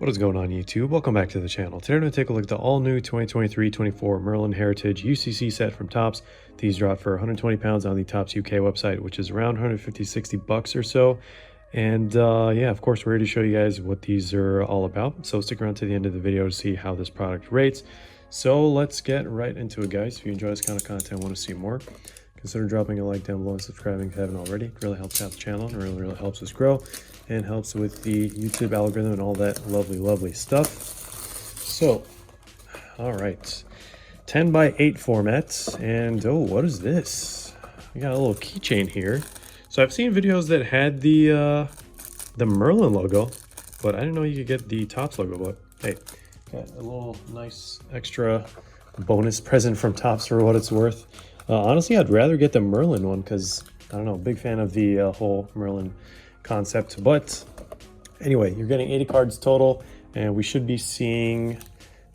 What is going on, YouTube? Welcome back to the channel. Today we're going to take a look at the all-new 2023-24 Merlin Heritage UCC set from Topps. These dropped for 120 pounds on the Topps UK website, which is around 150-60 bucks or so. And yeah, of course, we're here to show you guys what these are all about. So stick around to the end of the video to see how this product rates. So let's get right into it, guys. If you enjoy this kind of content and want to see more, consider dropping a like down below and subscribing if you haven't already. It really helps out the channel and really helps us grow and helps with the YouTube algorithm and all that lovely stuff. So, all right, 10 by 8 formats, and oh, what is this? We got a little keychain here. So I've seen videos that had the Merlin logo, but I didn't know you could get the Topps logo. But hey, got a little nice extra bonus present from Topps for what it's worth. Honestly, I'd rather get the Merlin one because, I don't know, big fan of the whole Merlin concept. But anyway, you're getting 80 cards total, and we should be seeing,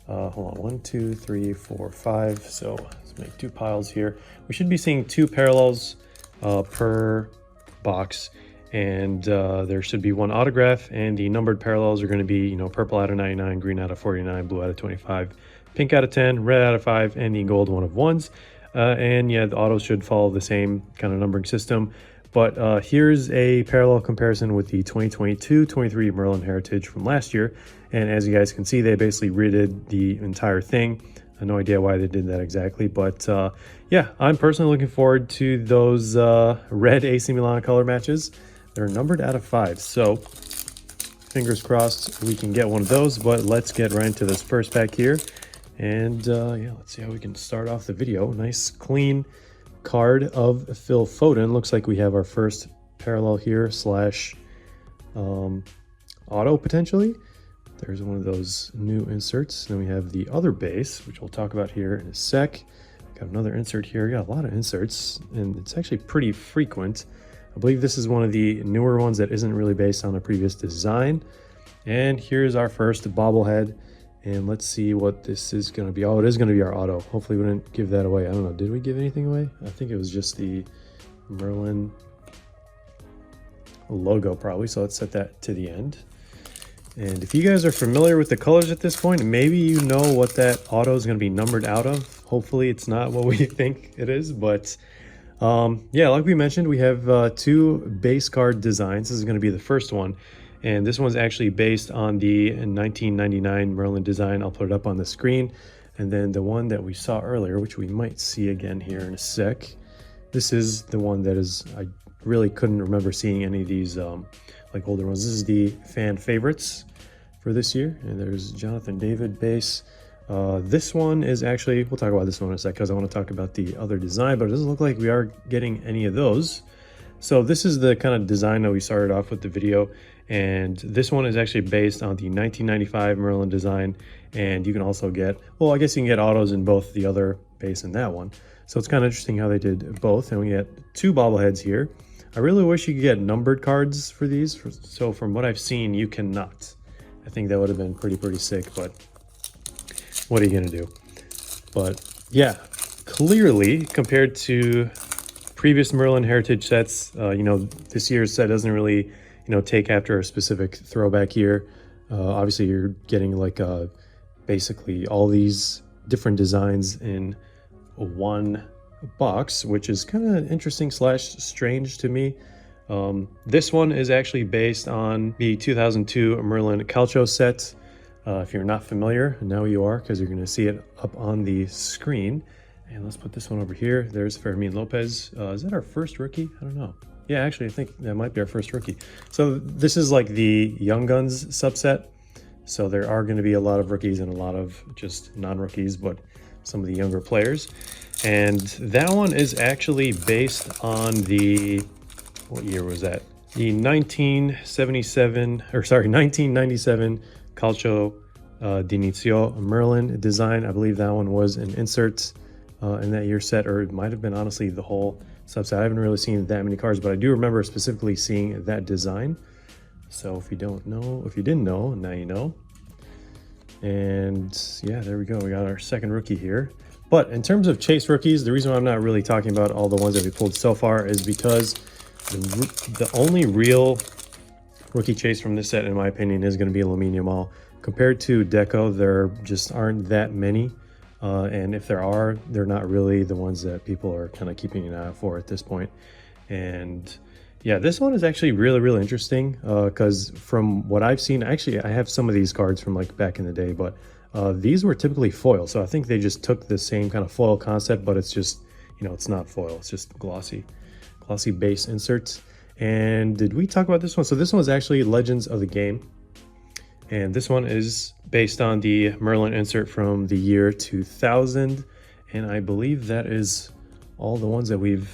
hold on, 1, 2, 3, 4, 5. So let's make 2 piles here. We should be seeing 2 parallels per box, and there should be 1 autograph, and the numbered parallels are going to be, you know, purple out of 99, green out of 49, blue out of 25, pink out of 10, red out of 5, and the gold one of 1s. And yeah, the autos should follow the same kind of numbering system. But here's a parallel comparison with the 2022-23 Merlin Heritage from last year. And as you guys can see, they basically redid the entire thing. I have no idea why they did that exactly. But yeah, I'm personally looking forward to those red AC Milan color matches. They're numbered out of 5. So fingers crossed we can get one of those. But let's get right into this first pack here. And yeah, let's see how we can start off the video. Nice, clean card of Phil Foden. Looks like we have our first parallel here slash auto potentially. There's one of those new inserts. Then we have the other base, which we'll talk about here in a sec. Got another insert here. Got a lot of inserts, and it's actually pretty frequent. I believe this is one of the newer ones that isn't really based on a previous design. And here's our first bobblehead. And let's see what this is going to be. Oh, it is going to be our auto. Hopefully we didn't give that away. I don't know. Did we give anything away? I think it was just the Merlin logo probably. So let's set that to the end. And if you guys are familiar with the colors at this point, maybe you know what that auto is going to be numbered out of. Hopefully it's not what we think it is. But yeah, like we mentioned, we have 2 base card designs. This is going to be the first one. And this one's actually based on the 1999 Merlin design. I'll put it up on the screen. And then the one that we saw earlier, which we might see again here in a sec. This is the one that is, I really couldn't remember seeing any of these like older ones. This is the fan favorites for this year. And there's Jonathan David base. This one is actually, we'll talk about this one in a sec because I want to talk about the other design, but it doesn't look like we are getting any of those. So this is the kind of design that we started off with the video, and this one is actually based on the 1995 Merlin design, and you can also get, well, I guess you can get autos in both the other base and that one. So it's kind of interesting how they did both, and we get 2 bobbleheads here. I really wish you could get numbered cards for these, so from what I've seen, you cannot. I think that would have been pretty sick, but what are you gonna do? But yeah, clearly compared to previous Merlin Heritage sets, you know, this year's set doesn't really, you know, take after a specific throwback year. Obviously, you're getting like basically all these different designs in one box, which is kind of interesting slash strange to me. This one is actually based on the 2002 Merlin Calcio set. If you're not familiar, now you are, because you're going to see it up on the screen. And let's put this one over here. There's Fermin Lopez. Is that our first rookie? I don't know. Yeah, actually, I think that might be our first rookie. So this is like the Young Guns subset. So there are going to be a lot of rookies and a lot of just non-rookies, but some of the younger players. And that one is actually based on the, what year was that? The 1997 Calcio d'Inizio Merlin design. I believe that one was an insert in that year set, or it might have been honestly the whole subset. I haven't really seen that many cards, but I do remember specifically seeing that design. So if you don't know, if you didn't know, now you know. And yeah, there we go. We got our second rookie here. But in terms of chase rookies, the reason why I'm not really talking about all the ones that we pulled so far is because the only real rookie chase from this set, in my opinion, is going to be Lamine Yamal. Compared to Deco, there just aren't that many. And if there are, they're not really the ones that people are kind of keeping an eye out for at this point. And yeah, this one is actually really interesting because from what I've seen, actually I have some of these cards from like back in the day, but these were typically foil. So I think they just took the same kind of foil concept, but it's just, you know, it's not foil, it's just glossy base inserts. And did we talk about this one? So this one was actually Legends of the Game. And this one is based on the Merlin insert from the year 2000. And I believe that is all the ones that we've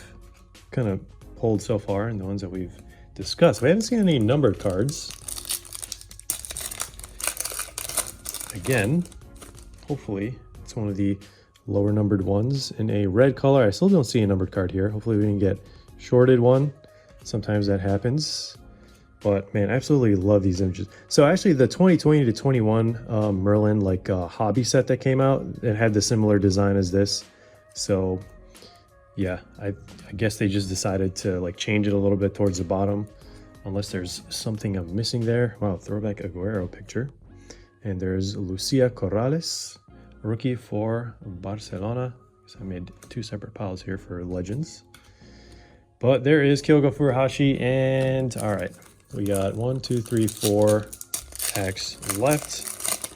kind of pulled so far and the ones that we've discussed. We haven't seen any numbered cards. Again, hopefully it's one of the lower numbered ones in a red color. I still don't see a numbered card here. Hopefully we can get shorted one. Sometimes that happens. But man, I absolutely love these images. So actually the 2020 to 21 Merlin like hobby set that came out, it had the similar design as this. So yeah, I guess they just decided to like change it a little bit towards the bottom, unless there's something I'm missing there. Wow, throwback Aguero picture. And there's Lucia Corrales, rookie for Barcelona. So I made two separate piles here for Legends. But there is Kyogo Furuhashi, and all right. We got 1, 2, 3, 4 packs left.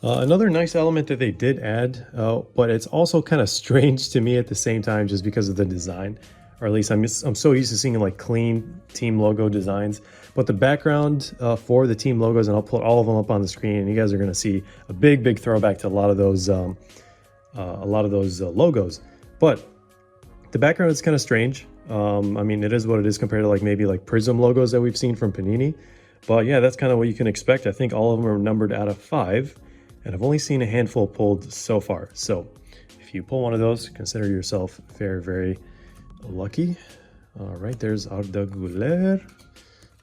Another nice element that they did add, but it's also kind of strange to me at the same time just because of the design. Or at least I'm so used to seeing like clean team logo designs. But the background for the team logos, and I'll put all of them up on the screen, and you guys are going to see a big throwback to a lot of those logos. But the background is kind of strange. I mean, it is what it is compared to like maybe like Prizm logos that we've seen from Panini. But yeah, that's kind of what you can expect. I think all of them are numbered out of 5, and I've only seen a handful pulled so far. So if you pull one of those, consider yourself very lucky. All right, there's Arda Güler.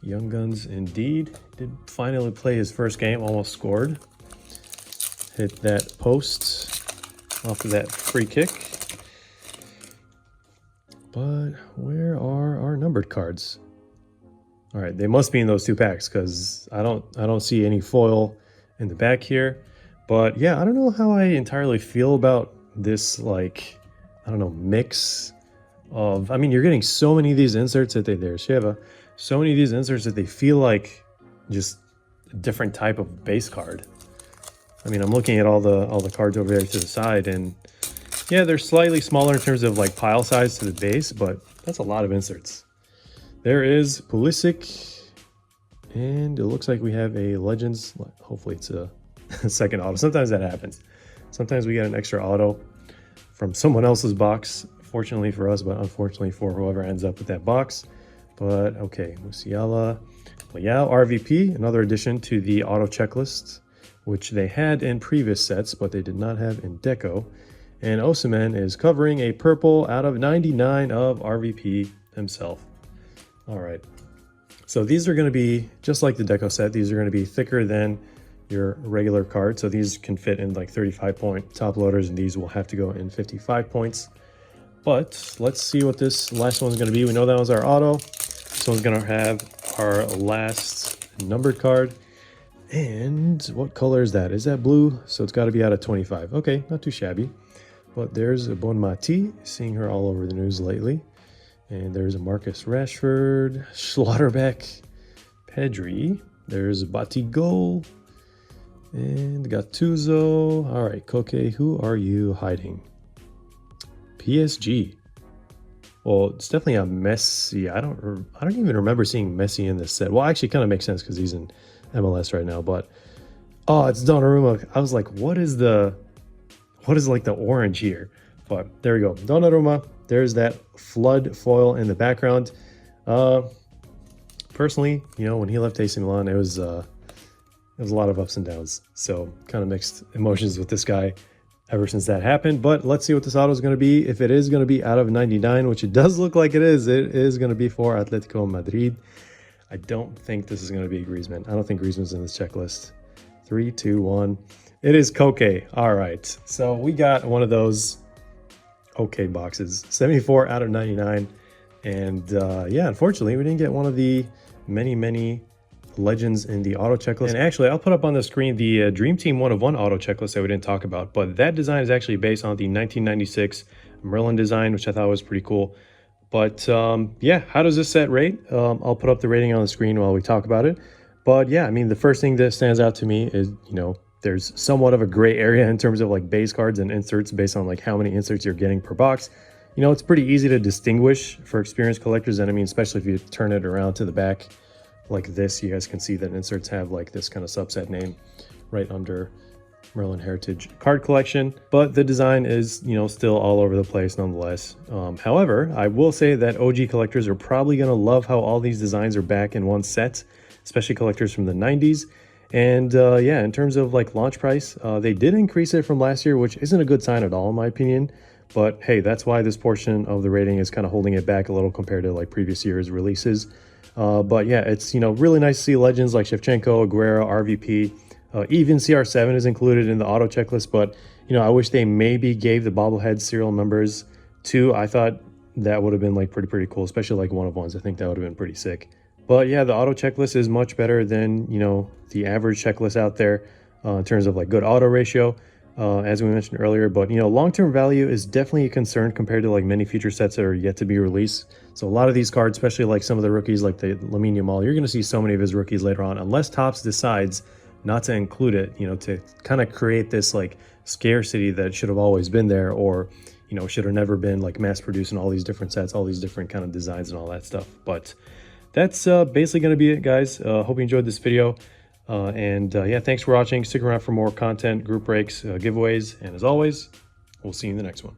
Young Guns indeed. Did finally play his first game, almost scored. Hit that post off of that free kick. But where are our numbered cards? All right, they must be in those 2 packs because I don't see any foil in the back here. But yeah, I don't know how I entirely feel about this, like, I don't know, mix of, I mean, you're getting so many of these inserts that there's Sheva, so many of these inserts that they feel like just a different type of base card. I mean, I'm looking at all the cards over there to the side, and yeah, they're slightly smaller in terms of like pile size to the base, but that's a lot of inserts. There is Pulisic, and it looks like we have a Legends. Hopefully it's a second auto. Sometimes that happens. Sometimes we get an extra auto from someone else's box, fortunately for us, but unfortunately for whoever ends up with that box. But okay, Musiala, Leao, RVP, another addition to the auto checklist, which they had in previous sets, but they did not have in Deco. And Osimhen is covering a purple out of 99 of RVP himself. All right. So these are going to be, just like the Deco set, these are going to be thicker than your regular card. So these can fit in like 35-point top loaders, and these will have to go in 55 points. But let's see what this last one's going to be. We know that was our auto. This one's going to have our last numbered card. And what color is that? Is that blue? So it's got to be out of 25. Okay, not too shabby. But there's a Bonmati, seeing her all over the news lately. And there's a Marcus Rashford, Schlotterbeck, Pedri. There's Batigol, and Gattuso. All right, Koke, who are you hiding? PSG. Well, it's definitely a Messi. I don't even remember seeing Messi in this set. Well, actually, it kind of makes sense because he's in MLS right now. But oh, it's Donnarumma. I was like, what is like the orange here? But there we go, Donnarumma. There's that flood foil in the background. Personally, you know, when he left AC Milan, it was a lot of ups and downs. So kind of mixed emotions with this guy ever since that happened. But let's see what this auto is going to be. If it is going to be out of 99, which it does look like it is going to be for Atletico Madrid. I don't think this is going to be Griezmann. I don't think Griezmann's in this checklist. 3, 2, 1. It is Koke. All right. So we got one of those okay boxes. 74 out of 99. And yeah, unfortunately, we didn't get one of the many legends in the auto checklist. And actually, I'll put up on the screen the Dream Team 1 of 1 auto checklist that we didn't talk about, but that design is actually based on the 1996 Merlin design, which I thought was pretty cool. But yeah, how does this set rate? I'll put up the rating on the screen while we talk about it. But yeah, I mean, the first thing that stands out to me is, you know, there's somewhat of a gray area in terms of like base cards and inserts based on like how many inserts you're getting per box. You know, it's pretty easy to distinguish for experienced collectors. And I mean, especially if you turn it around to the back like this, you guys can see that inserts have like this kind of subset name right under Merlin Heritage Card Collection. But the design is, you know, still all over the place nonetheless. However, I will say that OG collectors are probably going to love how all these designs are back in one set, especially collectors from the 90s. And yeah, in terms of like launch price, they did increase it from last year, which isn't a good sign at all in my opinion. But hey, that's why this portion of the rating is kind of holding it back a little compared to like previous year's releases. But yeah, it's, you know, really nice to see legends like Shevchenko, Aguero, RVP, even CR7 is included in the auto checklist. But, you know, I wish they maybe gave the bobblehead serial numbers too. I thought that would have been like pretty cool, especially like one of ones. I think that would have been pretty sick. But yeah, the auto checklist is much better than, you know, the average checklist out there in terms of like good auto ratio, as we mentioned earlier. But, you know, long-term value is definitely a concern compared to like many future sets that are yet to be released. So a lot of these cards, especially like some of the rookies like the Lamine Yamal, you're going to see so many of his rookies later on, unless Topps decides not to include it, you know, to kind of create this like scarcity that should have always been there, or, you know, should have never been like mass produced in all these different sets, all these different kind of designs and all that stuff. But that's basically going to be it, guys. Hope you enjoyed this video. Yeah, thanks for watching. Stick around for more content, group breaks, giveaways, and as always, we'll see you in the next one.